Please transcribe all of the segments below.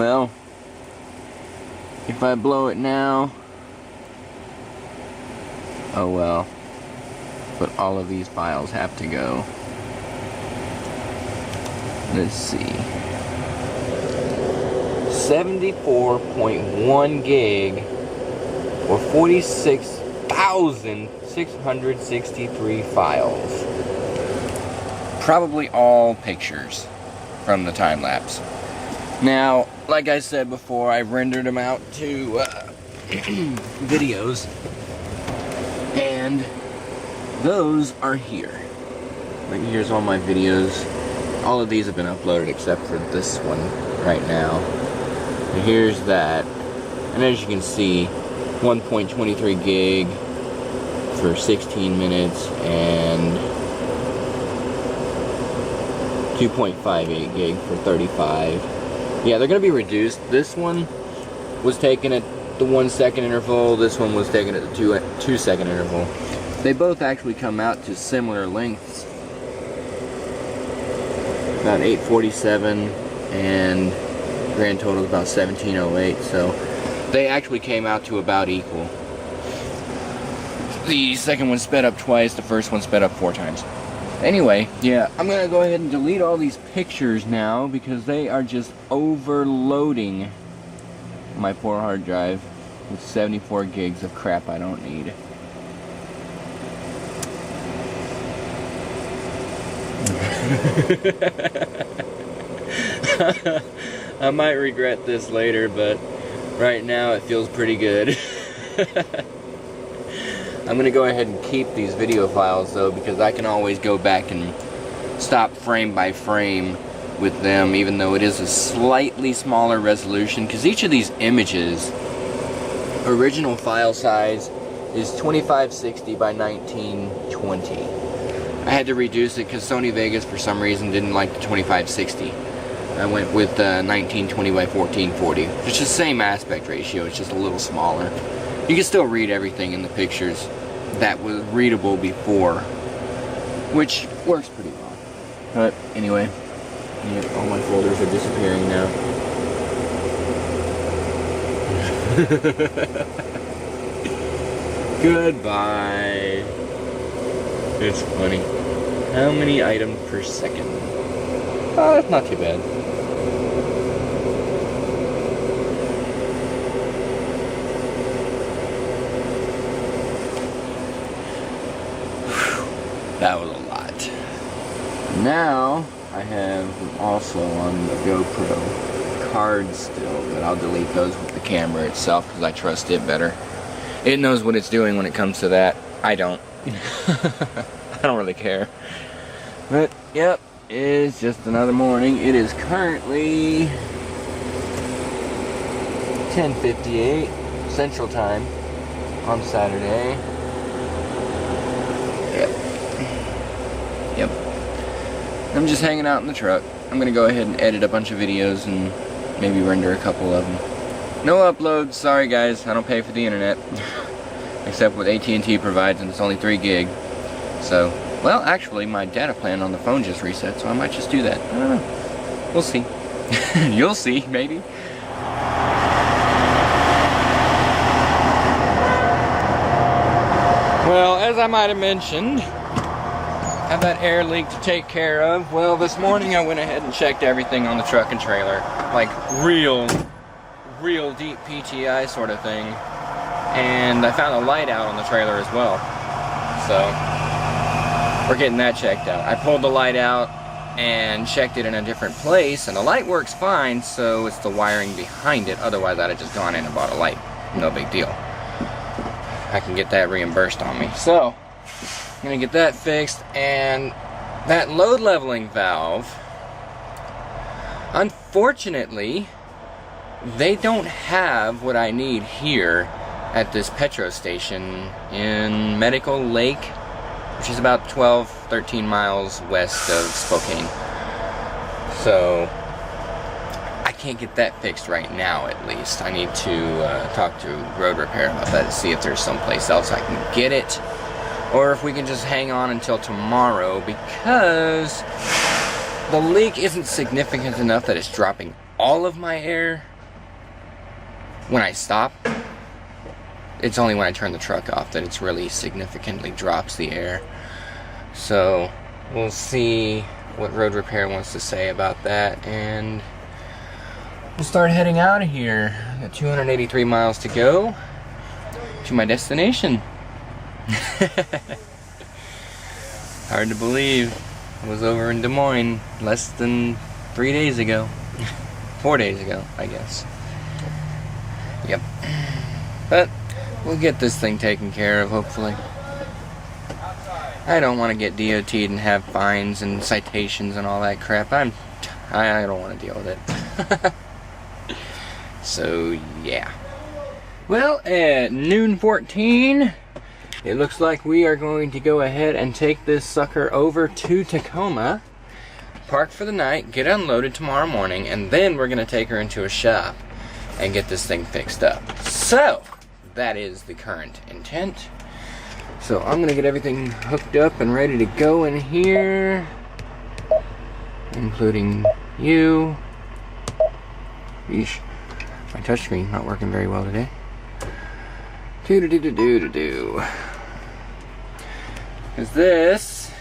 Well, if I blow it now, oh well. But all of these files have to go. Let's see. 74.1 gig or 46,663 files. Probably all pictures from the time lapse. Now, like I said before, I rendered them out to videos, and those are here. Like, here's all my videos. All of these have been uploaded except for this one right now. And here's that. And as you can see, 1.23 gig for 16 minutes and 2.58 gig for 35. Yeah, they're going to be reduced. This one was taken at the 1 second interval. This one was taken at the 2 second interval. They both actually come out to similar lengths. About 847 and grand total is about 1708. So they actually came out to about equal. The second one sped up twice. The first one sped up 4 times. Anyway, yeah, I'm going to go ahead and delete all these pictures now because they are just overloading my poor hard drive with 74 gigs of crap I don't need. I might regret this later, but right now it feels pretty good. I'm going to go ahead and keep these video files though, because I can always go back and stop frame by frame with them, even though it is a slightly smaller resolution, because each of these images, original file size is 2560 by 1920. I had to reduce it because Sony Vegas for some reason didn't like the 2560. I went with 1920 by 1440, which is the same aspect ratio, it's just a little smaller. You can still read everything in the pictures that was readable before, which works pretty well. But anyway, yeah, all my folders are disappearing now. Goodbye. It's funny. How many items per second? Oh, that's not too bad. That was a lot. Now, I have also on the GoPro cards still, but I'll delete those with the camera itself because I trust it better. It knows what it's doing when it comes to that. I don't. I don't really care. But, yep, it's just another morning. It is currently 10:58 Central Time on Saturday. Yep. I'm just hanging out in the truck. I'm gonna go ahead and edit a bunch of videos and maybe render a couple of them. No uploads, sorry guys, I don't pay for the internet. Except what AT&T provides, and it's only 3 gig. So, well, actually, my data plan on the phone just reset, so I might just do that. I don't know. We'll see. You'll see, maybe. Well, as I might have mentioned, I have that air leak to take care of. Well, this morning I went ahead and checked everything on the truck and trailer. Like, real deep PTI sort of thing. And I found a light out on the trailer as well. So, we're getting that checked out. I pulled the light out and checked it in a different place, and the light works fine, so it's the wiring behind it. Otherwise, I'd have just gone in and bought a light. No big deal. I can get that reimbursed on me. So, I'm gonna get that fixed, and that load leveling valve, unfortunately, they don't have what I need here at this petro station in Medical Lake, which is about 12-13 miles west of Spokane. So I can't get that fixed right now, at least. I need to talk to road repair about that to see if there's someplace else I can get it, or if we can just hang on until tomorrow, because the leak isn't significant enough that it's dropping all of my air when I stop, it's only when I turn the truck off that it's really significantly drops the air. So we'll see what Road Repair wants to say about that, and we'll start heading out of here. Got 283 miles to go to my destination. Hard to believe. I was over in Des Moines less than 3 days ago. 4 days ago, I guess. Yep. But we'll get this thing taken care of, hopefully. I don't want to get DOT'd and have fines and citations and all that crap. I don't want to deal with it. So, yeah. Well, at noon 14, it looks like we are going to go ahead and take this sucker over to Tacoma, park for the night, get unloaded tomorrow morning, and then we're going to take her into a shop and get this thing fixed up. So, that is the current intent. So I'm going to get everything hooked up and ready to go in here, including you. Yeesh. My touchscreen not working very well today. Do-do-do-do-do-do-do. Because this...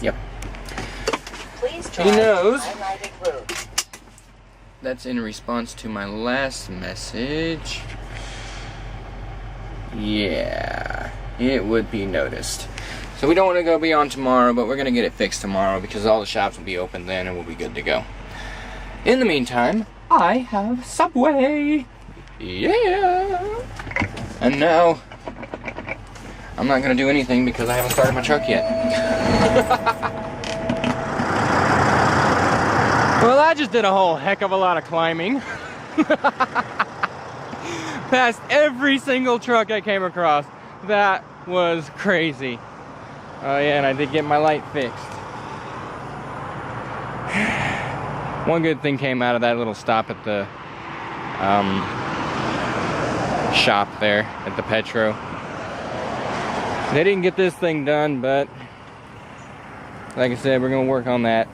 Yep. Please he knows. highlighted road. That's in response to my last message. Yeah, it would be noticed. So we don't want to go beyond tomorrow, but we're going to get it fixed tomorrow because all the shops will be open then and we'll be good to go. In the meantime, I have Subway. Yeah. And now, I'm not going to do anything because I haven't started my truck yet. Well, I just did a whole heck of a lot of climbing. Past every single truck I came across. That was crazy. Oh yeah, and I did get my light fixed. One good thing came out of that little stop at the shop there at the Petro. They didn't get this thing done, but like I said, we're gonna work on that.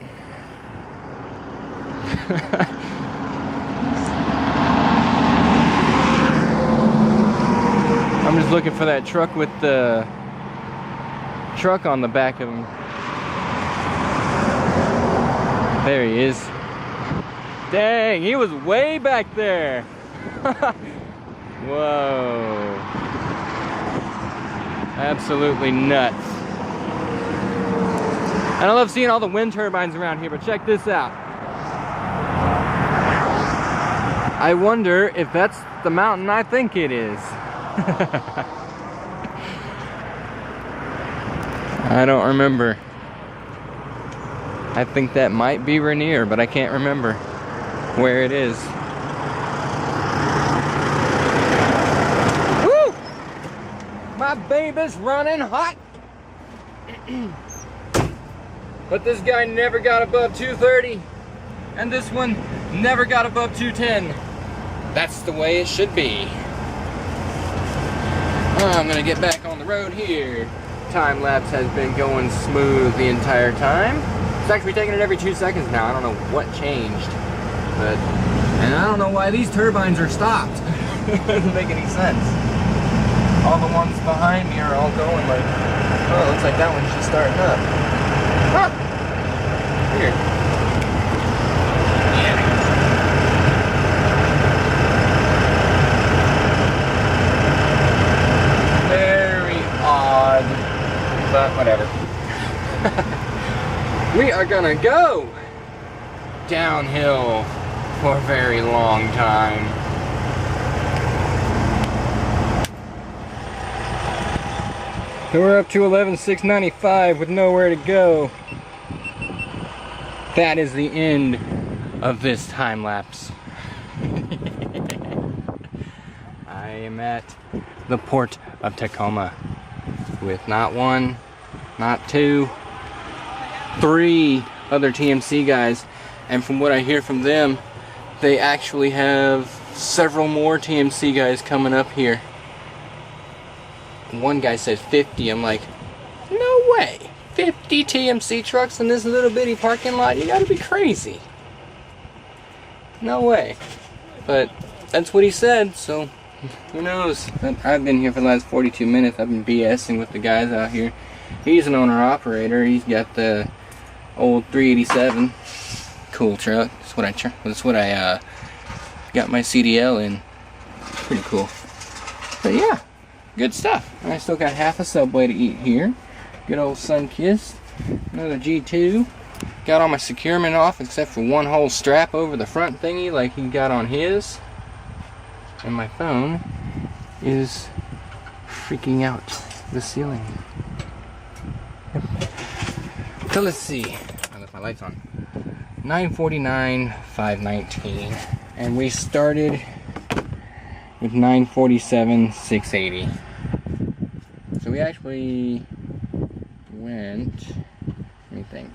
I'm just looking for that truck with the truck on the back of him. There he is. Dang, he was way back there. Whoa. Absolutely nuts. And I love seeing all the wind turbines around here, but check this out. I wonder if that's the mountain I think it is. I don't remember. I think that might be Rainier, but I can't remember where it is. Woo! My baby's running hot. But this guy never got above 230, and this one never got above 210. That's the way it should be. I'm gonna get back on the road here. Time lapse has been going smooth the entire time. It's actually taking it every 2 seconds now. I don't know what changed, but and I don't know why these turbines are stopped. It doesn't make any sense. All the ones behind me are all going like, oh, it looks like that one's just starting up. Huh. Weird. But whatever. We are gonna go downhill for a very long time. So we're up to 11,695 with nowhere to go. That is the end of this time lapse. I am at the port of Tacoma with not one, not two, 3 other TMC guys, and from what I hear from them, they actually have several more TMC guys coming up here. One guy said 50. I'm like, no way, 50 TMC trucks in this little bitty parking lot? You gotta be crazy. No way. But that's what he said, so who knows. But I've been here for the last 42 minutes. I've been BSing with the guys out here. He's an owner-operator. He's got the old 387. Cool truck. That's what I got my CDL in. Pretty cool. But yeah, good stuff. And I still got half a Subway to eat here. Good old Sunkist. Another G2. Got all my securement off except for one whole strap over the front thingy like he got on his. And my phone is freaking out the ceiling. So let's see. I left my lights on. 949, 519. And we started with 947, 680. So we actually went, let me think,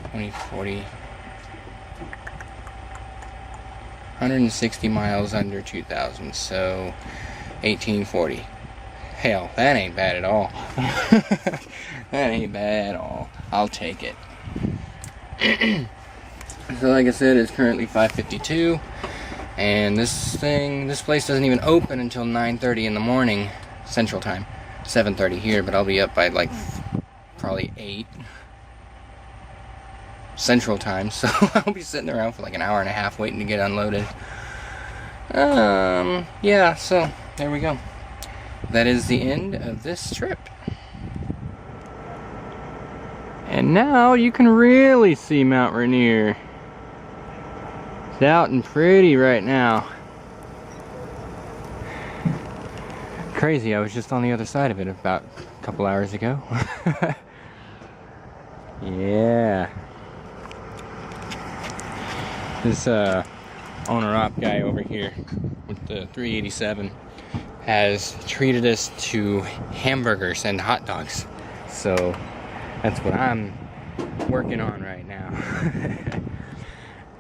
2040, 160 miles under 2,000, so 1840. Hell, that ain't bad at all. That ain't bad at all. I'll take it. So like I said, it's currently 5:52, and this place doesn't even open until 9:30 in the morning Central Time. 7:30 here, but I'll be up by like probably 8 Central Time, so I'll be sitting around for like an hour and a half waiting to get unloaded. Yeah, so there we go. That is the end of this trip. And now you can really see Mount Rainier. It's out and pretty right now. Crazy, I was just on the other side of it about a couple hours ago. Yeah. This owner-op guy over here with the 387 has treated us to hamburgers and hot dogs. So that's what I'm working on right now.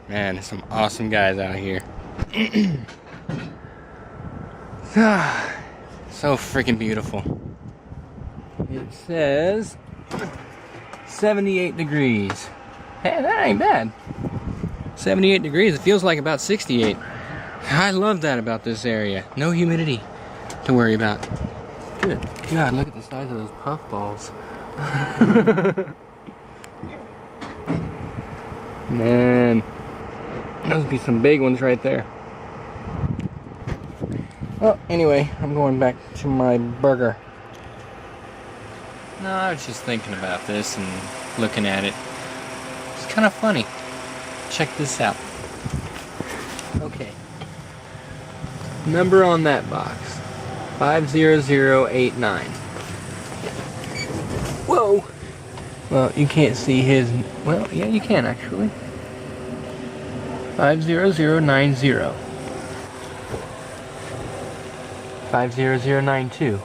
Man, there's some awesome guys out here. So freaking beautiful. It says 78 degrees. Hey, that ain't bad. 78 degrees, it feels like about 68. I love that about this area. No humidity to worry about. Good God, look at the size of those puffballs. Man, those would be some big ones right there. Well, anyway, I'm going back to my burger. No, I was just thinking about this and looking at it. It's kind of funny. Check this out. Okay. Number on that box. 50089. Whoa! Well, you can't see his... Well, yeah, you can actually. 50090. 50092.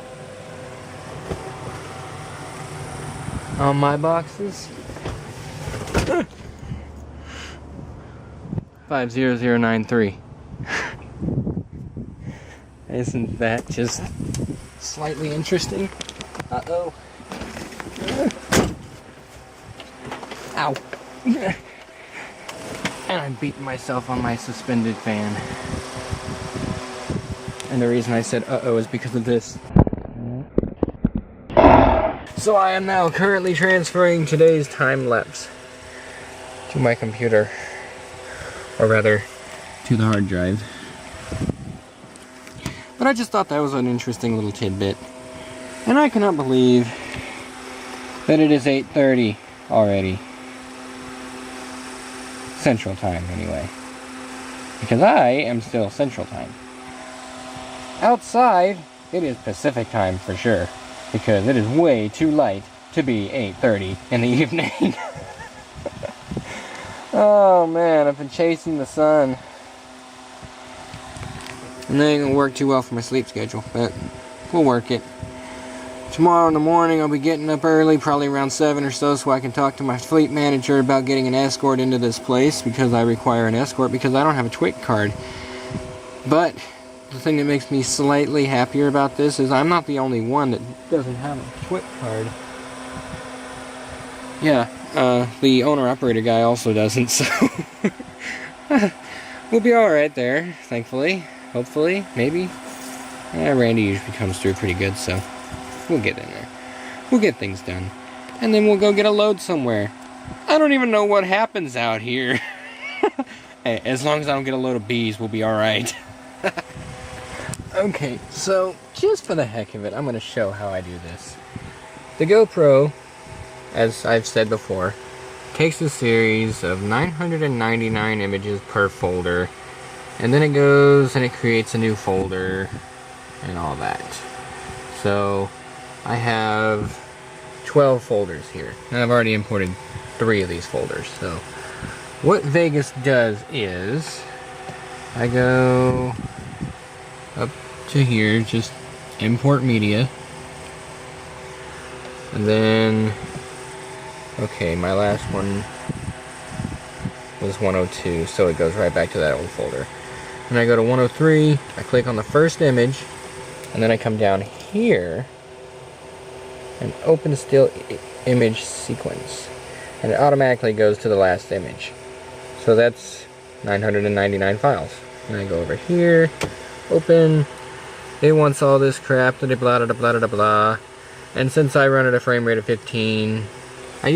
On my boxes. 50093. Isn't that just slightly interesting? Uh-oh. Ow. And I'm beating myself on my suspended fan. And the reason I said uh-oh is because of this. So I am now currently transferring today's time lapse to my computer. Or rather, to the hard drive. But I just thought that was an interesting little tidbit. And I cannot believe that it is 8:30 already. Central Time, anyway. Because I am still Central Time. Outside, it is Pacific Time for sure. Because it is way too light to be 8:30 in the evening. Oh man, I've been chasing the sun. And that ain't gonna work too well for my sleep schedule, but we'll work it. Tomorrow in the morning I'll be getting up early, probably around 7 or so I can talk to my fleet manager about getting an escort into this place, because I require an escort because I don't have a TWIC card. But the thing that makes me slightly happier about this is I'm not the only one that doesn't have a TWIC card. Yeah, the owner-operator guy also doesn't, so... we'll be alright there, thankfully. Hopefully, maybe. Randy usually comes through pretty good, so we'll get in there. We'll get things done. And then we'll go get a load somewhere. I don't even know what happens out here. Hey, as long as I don't get a load of bees, we'll be alright. Okay, so just for the heck of it, I'm going to show how I do this. The GoPro, as I've said before, takes a series of 999 images per folder, and then it goes and it creates a new folder and all that. So I have 12 folders here, and I've already imported 3 of these folders. So what Vegas does is I go up to here, just import media, and then okay, my last one was 102, so it goes right back to that old folder. And I go to 103, I click on the first image, and then I come down here and open still image sequence, and it automatically goes to the last image. So that's 999 files. And I go over here, open, it wants all this crap, blah blah blah blah blah blah. And since I run at a frame rate of 15, I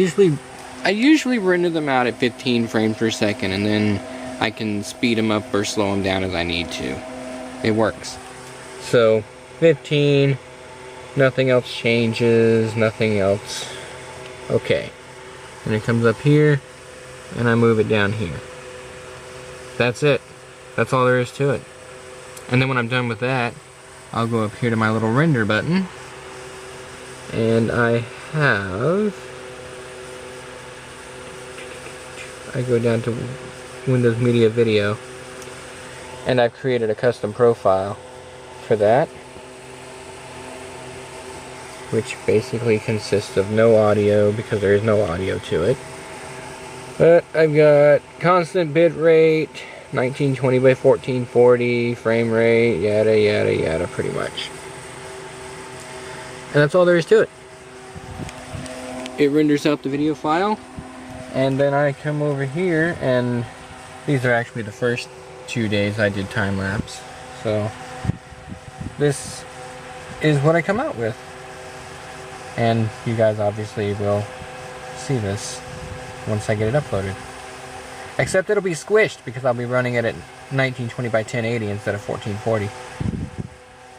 usually render them out at 15 frames per second, and then I can speed them up or slow them down as I need to. It works. So 15, nothing else changes, nothing else. Okay. And it comes up here, and I move it down here. That's it. That's all there is to it. And then when I'm done with that, I'll go up here to my little render button, and I go down to Windows Media Video, and I've created a custom profile for that, which basically consists of no audio because there is no audio to it. But I've got constant bit rate, 1920 by 1440, frame rate, yada yada yada, pretty much. And that's all there is to it. It renders out the video file, and then I come over here, and these are actually the first 2 days I did time lapse. So this is what I come out with. And you guys obviously will see this once I get it uploaded. Except it'll be squished because I'll be running it at 1920 by 1080 instead of 1440.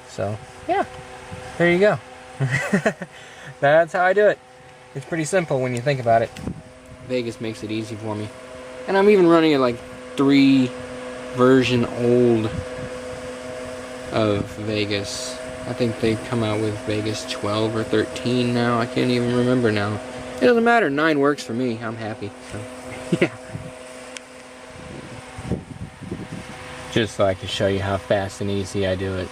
So, yeah. There you go. That's how I do it. It's pretty simple when you think about it. Vegas makes it easy for me. And I'm even running it like 3 version old of Vegas. I think they come out with Vegas 12 or 13 now. I can't even remember now. It doesn't matter. 9 works for me. I'm happy. So, yeah. Just so I can show you how fast and easy I do it.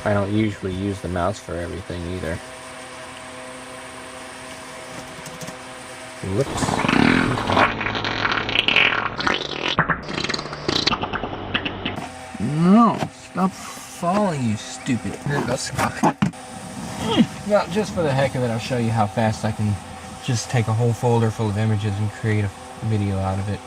I don't usually use the mouse for everything either. Whoops. No, stop falling, you stupid. Here it goes. Now, just for the heck of it, I'll show you how fast I can just take a whole folder full of images and create a video out of it.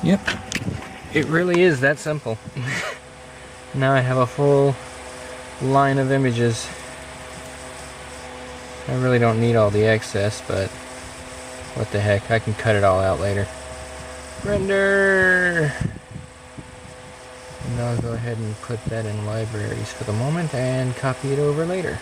Yep, it really is that simple. Now I have a full line of images. I really don't need all the excess, but what the heck, I can cut it all out later. Render! And I'll go ahead and put that in libraries for the moment and copy it over later.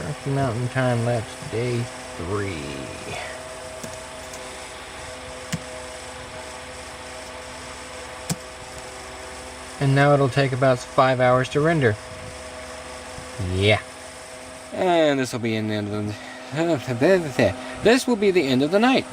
Rocky Mountain time lapse day 3. And now it'll take about 5 hours to render. Yeah. And this will be the end of the this will be the end of the night.